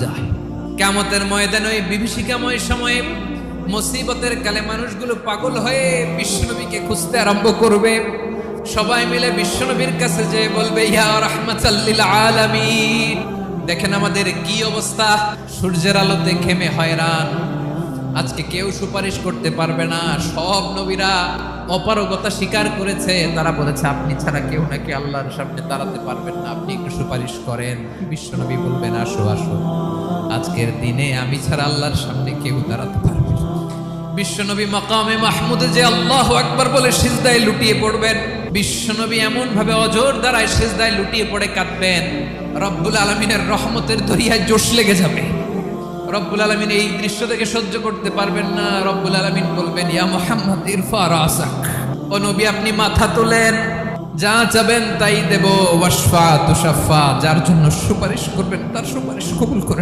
যায়। কিয়ামতের ময়দানে ওই বিভীষিকাময় সময়ে মুসিবতের কালে মানুষগুলো পাগল হয়ে বিশ্বনবীকে খুঁজতে আরম্ভ করবে। সবাই মিলে বিশ্বনবীর কাছে যেয়ে বলবে, ইয়া রাহমাতাল লিল আলামিন, দেখেন আমাদের কি অবস্থা, সূর্যের আলোতে ঘেমে হয়রান, আজকে কেউ সুপারিশ করতে পারবে না। সব নবীরা অপারগতা স্বীকার করেছে, তারা বলেছে আপনি ছাড়া কেউ নাকি আল্লাহর সামনে দাঁড়াতে পারবেন না, আপনি একটু সুপারিশ করেন। বিশ্বনবী বলবেন, আসো আসো, আজকের দিনে আমি ছাড়া আল্লাহর সামনে কেউ দাঁড়াতে পারবে না। বিশ্বনবী মাকামে মাহমুদে যে আল্লাহু আকবার বলে সিজদায় লুটিয়ে পড়বেন, বিশ্বনবী এমন ভাবে অজর দ্বারায় সিজদায় লুটিয়ে পড়ে কাঁদবেন, রব্বুল আলামিনের রহমতের দরিয়ায় জোশ লেগে যাবে। রব্বুল আলামিন এই দৃশ্য থেকে সহ্য করতে পারবেন না। রব্বুল আলামিন বলবেন, ইয়া মুহাম্মদ ইরফা রাসাক, ও নবী আপনি মাথা তোলেন, যা চাবেন তাই দেব, ওয়াশফা তুশাফা, যার জন্য সুপারিশ করবেন তার সুপারিশ কবুল করে